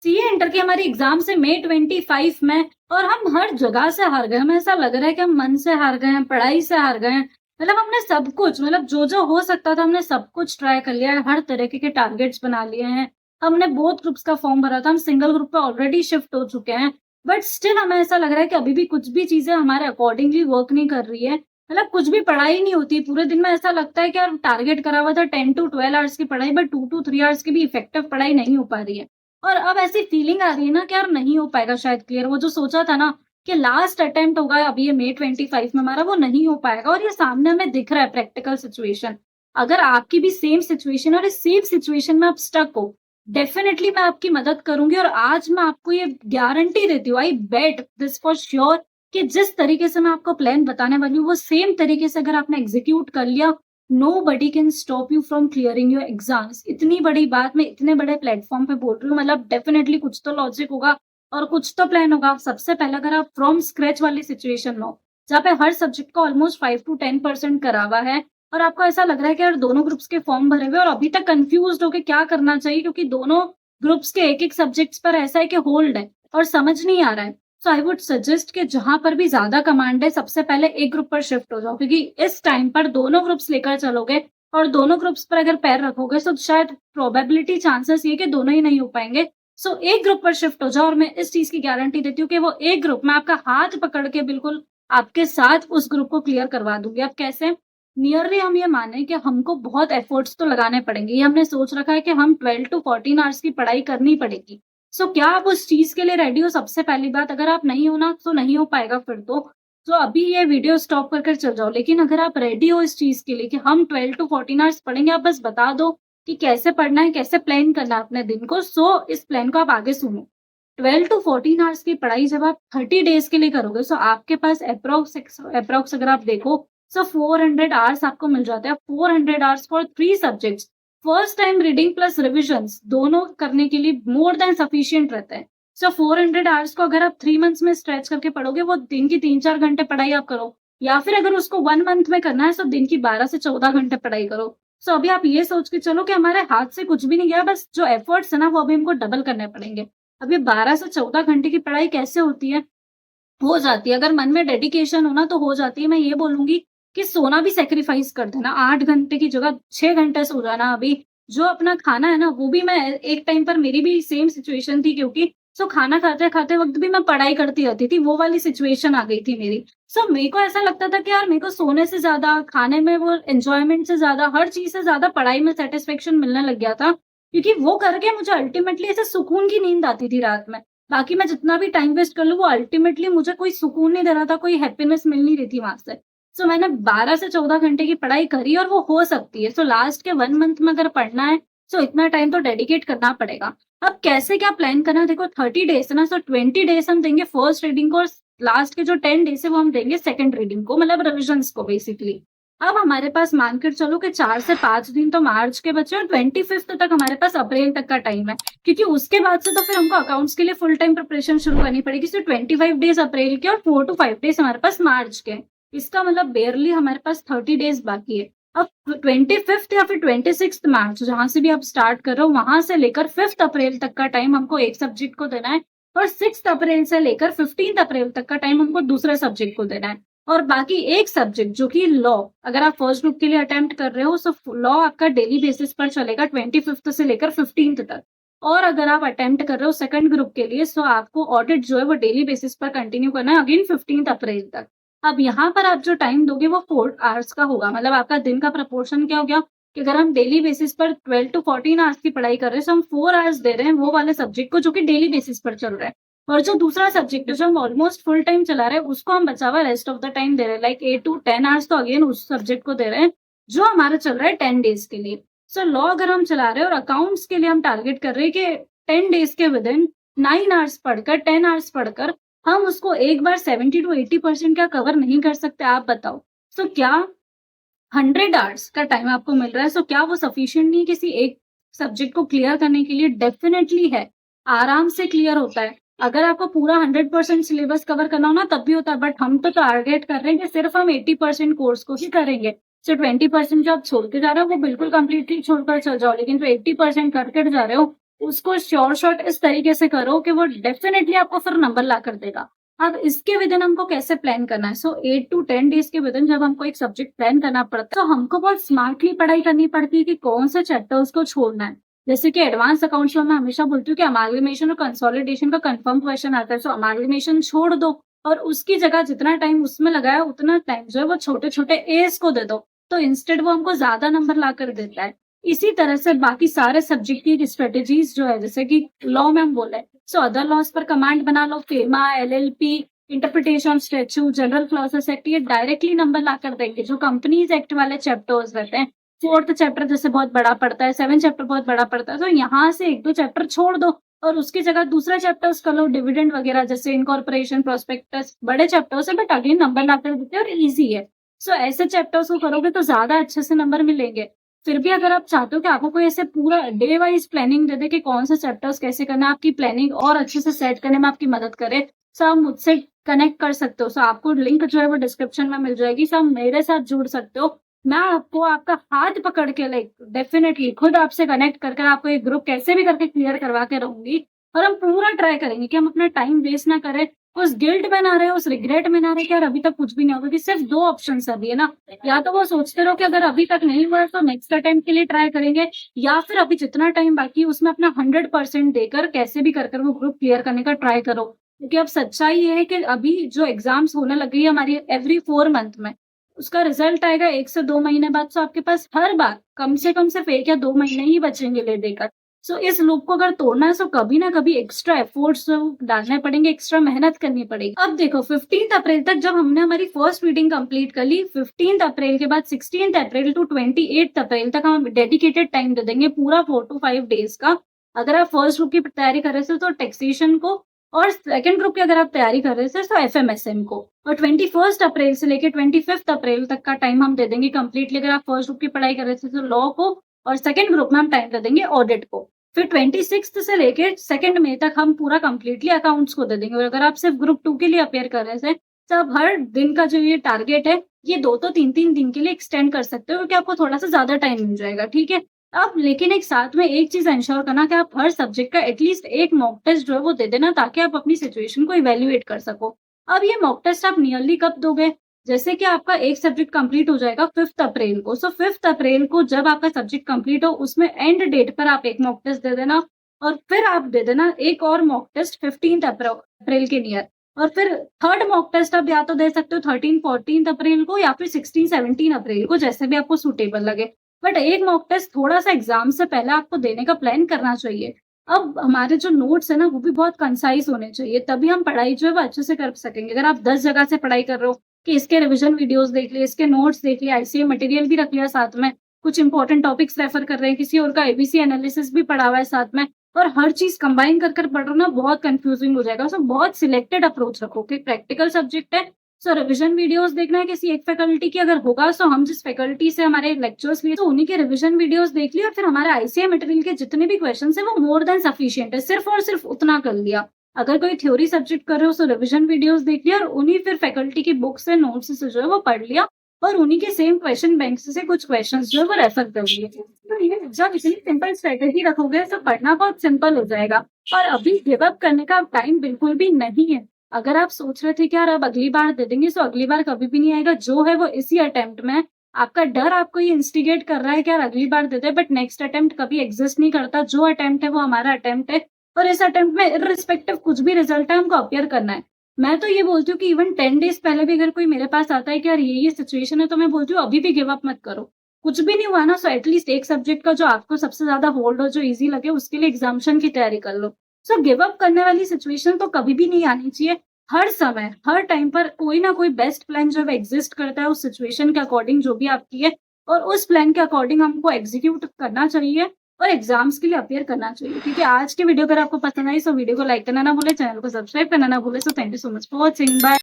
CA inter की हमारी exam से मई 25 में, और हम हर जगह से हार गए। हमें ऐसा लग रहा है कि हम मन से हार गए हैं, पढ़ाई से हार गए हैं। मतलब हमने सब कुछ, मतलब जो जो हो सकता था हमने सब कुछ ट्राई कर लिया है, हर तरीके के टारगेट्स बना लिए हैं। हमने बोथ ग्रुप्स का फॉर्म भरा था, हम सिंगल ग्रुप पे ऑलरेडी शिफ्ट हो चुके हैं, बट स्टिल हमें ऐसा लग रहा है कि अभी भी कुछ भी चीजें हमारे अकॉर्डिंगली वर्क नहीं कर रही है। मतलब कुछ भी पढ़ाई नहीं होती पूरे दिन में। ऐसा लगता है कि यार टारगेट करा हुआ था 10 to 12 आवर्स की पढ़ाई, बट 2 to 3 आवर्स की भी इफेक्टिव पढ़ाई नहीं हो पा रही है। और अब ऐसी फीलिंग आ रही है ना कि यार नहीं हो पाएगा शायद क्लियर। वो जो सोचा था ना कि लास्ट अटेम्प्ट होगा अभी ये मई 25 में हमारा, वो नहीं हो पाएगा। और ये सामने हमें दिख रहा है प्रैक्टिकल सिचुएशन। अगर आपकी भी सेम सिचुएशन और इस सेम सिचुएशन में आप स्टक हो, डेफिनेटली मैं आपकी मदद करूंगी। और आज मैं आपको ये गारंटी देती हूँ, आई बेट दिस फॉर श्योर, कि जिस तरीके से मैं आपको प्लान बताने वाली हूँ वो सेम तरीके से अगर आपने एग्जीक्यूट कर लिया, nobody can stop you from clearing your exams. इतनी बड़ी बात मैं इतने बड़े प्लेटफॉर्म पे बोल रही हूँ, मतलब डेफिनेटली कुछ तो लॉजिक होगा और कुछ तो प्लान होगा। सबसे पहले अगर आप फ्रॉम स्क्रैच वाली सिचुएशन में हो, जहाँ पे हर सब्जेक्ट का ऑलमोस्ट 5 to 10% करा हुआ है, और आपको ऐसा लग रहा है कि यार दोनों ग्रुप्स के फॉर्म भरे हुए और अभी तक कंफ्यूज हो के क्या करना चाहिए, क्योंकि दोनों ग्रुप्स के एक एक सब्जेक्ट्स पर ऐसा है कि होल्ड है और समझ नहीं आ रहा है। सो आई वुड सजेस्ट कि जहां पर भी ज्यादा कमांड है, सबसे पहले एक ग्रुप पर शिफ्ट हो जाओ, क्योंकि इस टाइम पर दोनों ग्रुप्स लेकर चलोगे और दोनों ग्रुप्स पर अगर पैर रखोगे तो शायद प्रोबेबिलिटी चांसेस ये कि दोनों ही नहीं हो पाएंगे। सो एक ग्रुप पर शिफ्ट हो जाओ, और मैं इस चीज की गारंटी देती हूँ कि वो एक ग्रुप में आपका हाथ पकड़ के बिल्कुल आपके साथ उस ग्रुप को क्लियर करवा दूंगी। अब कैसे? नियरली हम ये माने कि हमको बहुत एफर्ट्स तो लगाने पड़ेंगे। ये हमने सोच रखा है कि हम 12 to 14 आवर्स की पढ़ाई करनी पड़ेगी। सो क्या आप उस चीज के लिए रेडी हो? सबसे पहली बात, अगर आप नहीं हो ना तो नहीं हो पाएगा फिर तो अभी ये वीडियो स्टॉप कर चल जाओ। लेकिन अगर आप रेडी हो इस चीज के लिए कि हम 12 to 14 आवर्स पढ़ेंगे, आप बस बता दो कि कैसे पढ़ना है, कैसे प्लान करना है अपने दिन को। सो इस प्लान को आप आगे सुनो। 12 to 14 आवर्स की पढ़ाई जब आप 30 डेज के लिए करोगे, सो आपके पास अप्रोक्स अगर आप देखो, सो 400 आवर्स आपको मिल जाते हैं। 400 hours for 3 subjects, first time reading plus revisions दोनों करने के लिए मोर देन सफिशियंट रहता है। सो 400 आवर्स को अगर आप 3 मंथ्स में स्ट्रेच करके पढ़ोगे, वो दिन की 3-4 घंटे पढ़ाई आप करो, या फिर अगर उसको 1 मंथ में करना है तो दिन की 12 से 14 घंटे पढ़ाई करो। सो अभी आप ये सोच के चलो कि हमारे हाथ से कुछ भी नहीं गया, बस जो एफर्ट्स है ना वो अभी हमको डबल करने पड़ेंगे। अब ये 12 से 14 घंटे की पढ़ाई कैसे होती है? हो जाती है, अगर मन में डेडिकेशन हो ना तो हो जाती है। मैं ये बोलूंगी कि सोना भी सैक्रिफाइस कर देना, 8 घंटे की जगह 6 घंटे सो जाना। अभी जो अपना खाना है ना, वो भी मैं एक टाइम पर, मेरी भी सेम सिचुएशन थी, क्योंकि सो खाना खाते खाते वक्त भी मैं पढ़ाई करती रहती थी, वो वाली सिचुएशन आ गई थी मेरी। सो मेरे को ऐसा लगता था कि यार मेरे को सोने से ज्यादा, खाने में वो एंजॉयमेंट से ज्यादा, हर चीज से ज्यादा पढ़ाई में सेटिस्फेक्शन मिलने लग गया था, क्योंकि वो करके मुझे अल्टीमेटली ऐसे सुकून की नींद आती थी रात में। बाकी मैं जितना भी टाइम वेस्ट कर लूँ, वो अल्टीमेटली मुझे कोई सुकून नहीं दे रहा था, कोई हैप्पीनेस मिल नहीं रही थी वहाँ से। सो मैंने 12 से 14 घंटे की पढ़ाई करी और वो हो सकती है। सो लास्ट के 1 मंथ में अगर पढ़ना है, सो इतना टाइम तो डेडिकेट करना पड़ेगा। अब कैसे क्या प्लान करना है? देखो 30 डेज़ है ना, सो 20 डेज़ हम देंगे फर्स्ट रीडिंग को, और लास्ट के जो 10 डेज़ है वो हम देंगे सेकंड रीडिंग को, मतलब रिविजन्स को बेसिकली। अब हमारे पास मान कर चलो कि 4 से 5 दिन तो मार्च के बचे, और 25th तक हमारे पास अप्रैल तक का टाइम है। क्योंकि उसके बाद से तो फिर हमको अकाउंट्स के लिए फुल टाइम प्रिपरेशन शुरू करनी पड़ेगी। सिर्फ 25 डेज अप्रैल के और 4 to 5 डेज हमारे पास मार्च के। इसका मतलब बेयरली हमारे पास 30 डेज बाकी है। अब 25th या फिर 26 मार्च, जहां से भी आप स्टार्ट कर रहे हो, वहां से लेकर 5 अप्रैल तक का टाइम हमको एक सब्जेक्ट को देना है, और 6 अप्रैल से लेकर 15 अप्रैल तक का टाइम हमको दूसरे सब्जेक्ट को देना है। और बाकी एक सब्जेक्ट जो कि लॉ, अगर आप फर्स्ट ग्रुप के लिए अटेम्प्ट कर रहे हो, सो लॉ आपका डेली बेसिस पर चलेगा 25th से लेकर 15th तक। और अगर आप अटेम्प्ट कर रहे हो सेकंड ग्रुप के लिए, सो आपको ऑडिट जो है वो डेली बेसिस पर कंटिन्यू करना है, अगेन 15 अप्रैल तक। अब यहाँ पर आप जो टाइम दोगे वो 4 आवर्स का होगा। मतलब आपका दिन का प्रपोर्शन क्या हो गया कि अगर हम डेली बेसिस पर 12 to 14 आवर्स की पढ़ाई कर रहे हैं, तो हम 4 आवर्स दे रहे हैं वो वाले सब्जेक्ट को जो कि डेली बेसिस पर चल रहा है। और जो दूसरा सब्जेक्ट है जो हम ऑलमोस्ट फुल टाइम चला रहे हैं, उसको हम बचा हुआ रेस्ट ऑफ द टाइम दे रहे हैं, लाइक 8 to 10 आवर्स तो अगेन उस सब्जेक्ट को दे रहे हैं जो हमारा चल रहा है 10 डेज के लिए। सो लॉ अगर हम चला रहे हैं और अकाउंट्स के लिए हम टारगेट कर रहे हैं कि 10 डेज के विद इन 9 आवर्स पढ़कर, 10 आवर्स पढ़कर हम उसको एक बार 70 to 80% क्या कवर नहीं कर सकते? आप बताओ। सो क्या 100 आवर्स का टाइम आपको मिल रहा है, सो क्या वो सफिशिएंट नहीं है किसी एक सब्जेक्ट को क्लियर करने के लिए? डेफिनेटली है, आराम से क्लियर होता है। अगर आपको पूरा 100% सिलेबस कवर करना हो ना तब भी होता है, बट हम तो टारगेट कर रहे हैं कि सिर्फ हम 80% कोर्स को ही करेंगे। सो 20% जो आप छोड़ के जा रहे हो वो बिल्कुल कंप्लीटली छोड़कर चल जाओ, लेकिन जो 80% करके जा रहे हो उसको श्योर शॉट इस तरीके से करो कि वो डेफिनेटली आपको फिर नंबर ला कर देगा। अब इसके विदिन हमको कैसे प्लान करना है? सो 8 टू 10 डेज के विदिन जब हमको एक सब्जेक्ट प्लान करना पड़ता है, तो हमको बहुत स्मार्टली पढ़ाई करनी पड़ती है कि कौन से चैप्टर्स को छोड़ना है। जैसे कि एडवांस अकाउंट्स में मैं हमेशा बोलती हूँ कि अमाल्गमेशन और कंसोलिडेशन का कंफर्म क्वेश्चन आता है, सो अमाल्गमेशन छोड़ दो और उसकी जगह जितना टाइम उसमें लगाया उतना टाइम जो है वो छोटे-छोटे एज को दे दो। तो इंस्टेड वो हमको ज़्यादा नंबर ला कर देता है। इसी तरह से बाकी सारे सब्जेक्ट की स्ट्रेटेजीज जो है, जैसे कि लॉ में हम बोले, सो अदर लॉज पर कमांड बना लो, FEMA, LLP, interpretation statute, general clauses act, ये डायरेक्टली नंबर ला कर देंगे। जो कंपनीज एक्ट वाले चैप्टर्स रहते हैं, 4th चैप्टर जैसे बहुत बड़ा पड़ता है, 7th चैप्टर बहुत बड़ा पड़ता है, तो यहाँ से 1-2 चैप्टर छोड़ दो और उसकी जगह दूसरा चैप्टर्स कर लो, डिविडेंड वगैरह जैसे इनकॉर्पोरेशन, प्रोस्पेक्टस, बड़े चैप्टर्स है बट अगेन नंबर ला कर देते हैं और ईजी है। सो ऐसे चैप्टर्स को करोगे तो ज्यादा अच्छे से नंबर मिलेंगे। फिर भी अगर आप चाहते हो कि आपको कोई ऐसे पूरा डे वाइज प्लानिंग दे दे कि कौन से चैप्टर्स कैसे करना है, आपकी प्लानिंग और अच्छे से सेट करने में आपकी मदद करे, सो आप मुझसे कनेक्ट कर सकते हो। सो आपको लिंक जो है वो डिस्क्रिप्शन में मिल जाएगी। सो आप मेरे साथ जुड़ सकते हो। मैं आपको आपका हाथ पकड़ के लाइक डेफिनेटली खुद आपसे कनेक्ट करके आपको एक ग्रुप कैसे भी करके क्लियर करवा के रहूंगी और हम पूरा ट्राई करेंगे कि हम अपना टाइम वेस्ट ना करें, उस गिल्ट में ना रहे, उस रिग्रेट में ना रहे कि यार अभी तक कुछ भी नहीं होगा। क्योंकि सिर्फ 2 ऑप्शंस अभी है ना, या तो वो सोचते रहो कि अगर अभी तक नहीं हुआ है तो नेक्स्ट अटेम्प्ट के लिए ट्राई करेंगे, या फिर अभी जितना टाइम बाकी है उसमें अपना 100% देकर कैसे भी कर वो ग्रुप क्लियर करने का ट्राई करो। क्योंकि अब सच्चाई ये है कि अभी जो एग्जाम्स होने लग गई है हमारी एवरी 4 मंथ में, उसका रिजल्ट आएगा 1 से 2 महीने बाद। तो आपके पास हर बार कम से कम सिर्फ 1 या 2 महीने ही बचेंगे ले देकर। सो इस लूप को अगर तोड़ना है तो कभी ना कभी एक्स्ट्रा एफर्ट्स डालने पड़ेंगे, एक्स्ट्रा मेहनत करनी पड़ेगी। अब देखो 15 अप्रैल तक जब हमने हमारी फर्स्ट रीडिंग कंप्लीट कर ली, 15 अप्रैल के बाद 16 अप्रैल टू 28 अप्रैल तक हम डेडिकेटेड टाइम दे देंगे पूरा 4 टू 5 डेज का। अगर आप फर्स्ट ग्रुप की तैयारी कर रहे थे तो टैक्सेशन को, और सेकंड ग्रुप की अगर आप तैयारी कर रहे थे तो एफएमएसएम को। और 21 अप्रैल से लेकर 25 अप्रैल तक का टाइम हम दे देंगे कंप्लीटली अगर आप फर्स्ट ग्रुप की पढ़ाई कर रहे थे तो लॉ को, और सेकंड ग्रुप में हम टाइम दे देंगे ऑडिट को। फिर 26 से लेके 2 मई तक हम पूरा कंप्लीटली अकाउंट्स को दे देंगे। और अगर आप सिर्फ ग्रुप 2 के लिए अपेयर कर रहे थे तो आप हर दिन का जो ये टारगेट है ये 2 तो 3-3 दिन के लिए एक्सटेंड कर सकते हो, क्योंकि आपको थोड़ा सा ज्यादा टाइम मिल जाएगा। ठीक है, अब लेकिन एक साथ में एक चीज इंश्योर करना कि आप हर सब्जेक्ट का एटलीस्ट एक मॉक टेस्ट जो है वो दे देना, ताकि आप अपनी सिचुएशन को इवेल्युएट कर सको। अब ये मॉक टेस्ट आप नियरली कब दोगे? जैसे कि आपका एक सब्जेक्ट कंप्लीट हो जाएगा 5 अप्रैल को। सो 5 अप्रैल को जब आपका सब्जेक्ट कंप्लीट हो उसमें एंड डेट पर आप एक मॉक टेस्ट दे देना, और फिर आप दे देना एक और मॉक टेस्ट 15 अप्रैल के नियर। और फिर थर्ड मॉक टेस्ट आप या तो दे सकते हो 13-14 अप्रैल को या फिर 16-17 अप्रैल को, जैसे भी आपको सुटेबल लगे। बट एक मॉक टेस्ट थोड़ा सा एग्जाम से पहले आपको देने का प्लान करना चाहिए। अब हमारे जो नोट्स है ना वो भी बहुत कंसाइज होने चाहिए, तभी हम पढ़ाई जो है वो अच्छे से कर सकेंगे। अगर आप 10 जगह से पढ़ाई कर रहे हो कि इसके रिवीजन वीडियोस देख लिए, इसके नोट्स देख लिए, आईसीए मटेरियल भी रख लिया साथ में, कुछ इंपॉर्टेंट टॉपिक्स रेफर कर रहे हैं, किसी और का एबीसी एनालिसिस भी पढ़ा हुआ है साथ में, और हर चीज कंबाइन कर पढ़ रहे हो ना, बहुत कंफ्यूजिंग हो जाएगा। सो बहुत सिलेक्टेड अप्रोच रखो कि प्रैक्टिकल सब्जेक्ट है, सो रिवीजन वीडियोस देखना है किसी एक फैकल्टी की अगर होगा, सो हम जिस फैकल्टी से हमारे लेक्चर्स लिए तो उन्हीं के रिवीजन वीडियोस देख लिया, और फिर हमारे आईसीए मटेरियल के जितने भी क्वेश्चन है वो मोर देन सफिशिएंट है, सिर्फ और सिर्फ उतना कर लिया। अगर कोई थ्योरी सब्जेक्ट कर रहे हो तो रिवीजन वीडियोस देख लिया, और उन्हीं फिर फैकल्टी की बुक से नोट्स से जो है वो पढ़ लिया, और उन्हीं के सेम क्वेश्चन बैंक से कुछ क्वेश्चन जो है वो रेफर कर लिए। तो ये जब इतनी सिंपल स्ट्रेटेजी रखोगे तो पढ़ना बहुत सिंपल हो जाएगा। और अभी गिव अप करने का टाइम बिल्कुल भी नहीं है। अगर आप सोच रहे थे कि यार अब अगली बार दे देंगे, तो अगली बार कभी भी नहीं आएगा। जो है वो इसी अटेम्प्ट में, आपका डर आपको ये इंस्टिगेट कर रहा है कि यार अगली बार दे दे, बट नेक्स्ट अटेम्प्ट कभी एग्जिस्ट नहीं करता। जो अटेम्प्ट है वो हमारा अटेम्प्ट है, और इस अटेम्प्ट में इररिस्पेक्टिव कुछ भी रिजल्ट है हमको अपियर करना है। मैं तो ये बोलती हूँ कि इवन 10 डेज पहले भी अगर कोई मेरे पास आता है कि यार ये सिचुएशन है, तो मैं बोलती हूँ अभी भी गिव अप मत करो। कुछ भी नहीं हुआ ना, सो एटलीस्ट एक सब्जेक्ट का जो आपको सबसे ज्यादा होल्ड हो, जो इजी लगे, उसके लिए एग्जामिशन की तैयारी कर लो। सो गिव अप करने वाली सिचुएशन तो कभी भी नहीं आनी चाहिए। हर समय हर टाइम पर कोई ना कोई बेस्ट प्लान जो है एग्जिस्ट करता है, उस सिचुएशन के अकॉर्डिंग जो भी आपकी है, और उस प्लान के अकॉर्डिंग हमको एग्जीक्यूट करना चाहिए और एग्जाम्स के लिए अपियर करना चाहिए। क्योंकि आज की वीडियो अगर आपको पसंद आई तो वीडियो को लाइक करना ना भूले, चैनल को सब्सक्राइब करना ना भूले। So thank you so much for watching, bye.